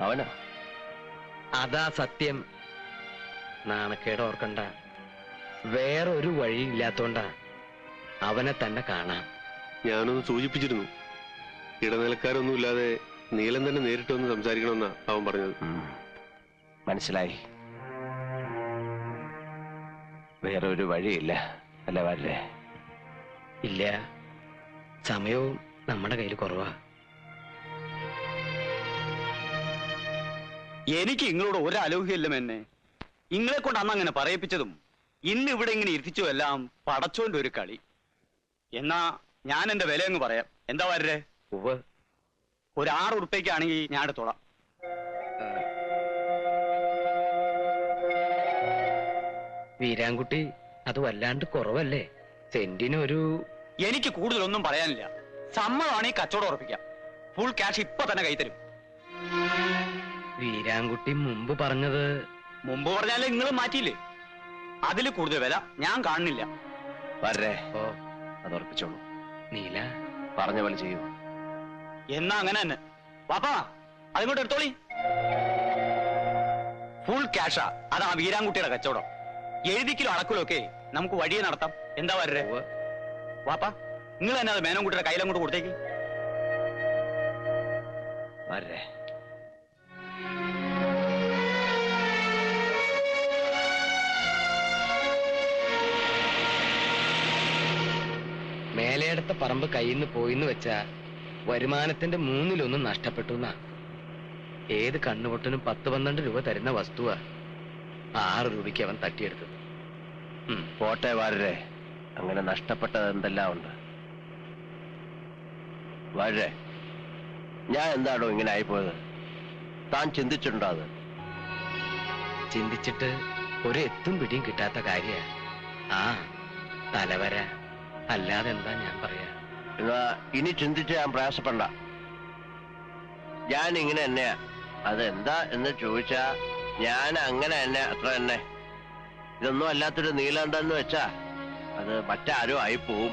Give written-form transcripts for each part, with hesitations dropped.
അവനോ? അതാ സത്യം. നാണക്കേട് ഓർക്കണ്ട. വേറൊരു വഴിയില്ലാത്തോണ്ടാ അവനെ തന്നെ കാണാം. ഞാനൊന്ന് സൂചിപ്പിച്ചിരുന്നു. ഇടനിലക്കാരൊന്നുമില്ലാതെ നീലൻ തന്നെ നേരിട്ട് വന്ന് സംസാരിക്കണമെന്നാ അവൻ പറഞ്ഞത്. മനസ്സിലായി. വേറെ ഒരു വഴിയില്ല അല്ല വരേ? ഇല്ല, സമയവും നമ്മുടെ കയ്യിൽ കുറവാ. എനിക്ക് ഇങ്ങളോട് ഒരലോഹ്യല്ല എന്നെ. ഇങ്ങളെ കൊണ്ട് അന്ന് അങ്ങനെ പറയിപ്പിച്ചതും ഇന്ന് ഇവിടെ ഇങ്ങനെ ഇരുത്തിച്ചു എല്ലാം പടച്ചോന്റെ ഒരു കളി. എന്നാ ഞാൻ എന്റെ വില അങ്ങ് പറയാം. എന്താ വരേ? ഒരു 6 ഉറുപ്പ്യക്കാണെങ്കിൽ ഞാൻ എടുത്തോളാം. വീരാൻകുട്ടി, അത് വല്ലാണ്ട് കുറവല്ലേ? സെന്റിനൊരു... എനിക്ക് കൂടുതലൊന്നും പറയാനില്ല. സമ്മതമാണെങ്കിൽ കച്ചവടം ഉറപ്പിക്കാം. ഫുൾ ക്യാഷ് ഇപ്പൊ തന്നെ കൈത്തരും. വീരാൻകുട്ടി മുമ്പ് പറഞ്ഞത്... മുമ്പ് പറഞ്ഞാലേ നിങ്ങൾ മാറ്റിയില്ലേ? അതിൽ കൂടുതൽ വില ഞാൻ കാണുന്നില്ല. വരേ? അത് ഉറപ്പിച്ചോളൂ. നീല പറഞ്ഞ പോലെ ചെയ്യൂ. എന്നാ അങ്ങനെ തന്നെ. വാപ്പാ, അതിങ്ങോട്ട് എടുത്തോളി. ഫുൾ ക്യാഷാ. അതാ വീരാൻകുട്ടിയുടെ കച്ചവടം. എഴുതിക്കിലോ അളക്കിലോ ഒക്കെ നമുക്ക് വഴിയെ നടത്താം. എന്താ വരേ? വാപ്പാ, നിങ്ങൾ തന്നെ അത് മേനോൻകുട്ടിയുടെ കയ്യിലങ്ങോട്ട് കൊടുത്തേക്ക്. വരേ? മേലേടത്തെ പറമ്പ് കയ്യിന്ന് പോയിന്ന് വെച്ചാ വരുമാനത്തിന്റെ 1/3 നഷ്ടപ്പെട്ടു എന്നാ. ഏത് കണ്ണുപൊട്ടനും 10-12 രൂപ തരുന്ന വസ്തുവാ 6 രൂപയ്ക്ക് അവൻ തട്ടിയെടുത്തത്. പോട്ടെ വരേ, അങ്ങനെ നഷ്ടപ്പെട്ടത് എന്തെല്ലാം ഉണ്ട്. വരേ, ഞാൻ എന്താണോ ഇങ്ങനെ ആയിപ്പോയത്? താൻ ചിന്തിച്ചിട്ടുണ്ടോ അത്? ചിന്തിച്ചിട്ട് ഒരു എത്തും പിടിയും കിട്ടാത്ത കാര്യ. ആ തലവര അല്ലാതെ എന്താ ഞാൻ പറയാ. എന്നാ ഇനി ചിന്തിച്ച് ഞാൻ പ്രയാസപ്പെടണ്ട. ഞാൻ ഇങ്ങനെ തന്നെയാ. അതെന്താ എന്ന് ചോദിച്ചാ ഞാൻ അങ്ങനെ തന്നെ, അത്ര തന്നെ. ഇതൊന്നും അല്ലാത്തൊരു നീലണ്ടെന്ന് വെച്ചാ അത് മറ്റാരും ആയി പോവും.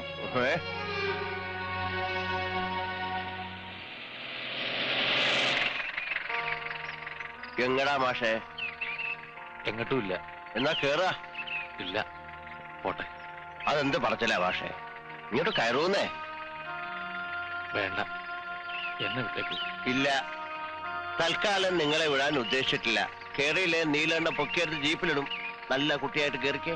എങ്ങടാ മാഷേ? എങ്ങോട്ടും ഇല്ല. എന്നാ കേറാ. ഇല്ല, പോട്ടെ. അതെന്ത് പറച്ചില്ല മാഷേ? ഇങ്ങോട്ട് കയറൂന്നേ. വേണ്ട, എന്നെ വിട്ടേക്ക്. ഇല്ല, തൽക്കാലം നിങ്ങളെ വിടാൻ ഉദ്ദേശിച്ചിട്ടില്ല. കേറിയില്ലേ നീലണ്ണ പൊക്കിയെടുത്ത് ജീപ്പിലിടും. നല്ല കുട്ടിയായിട്ട് കേറിക്കേ.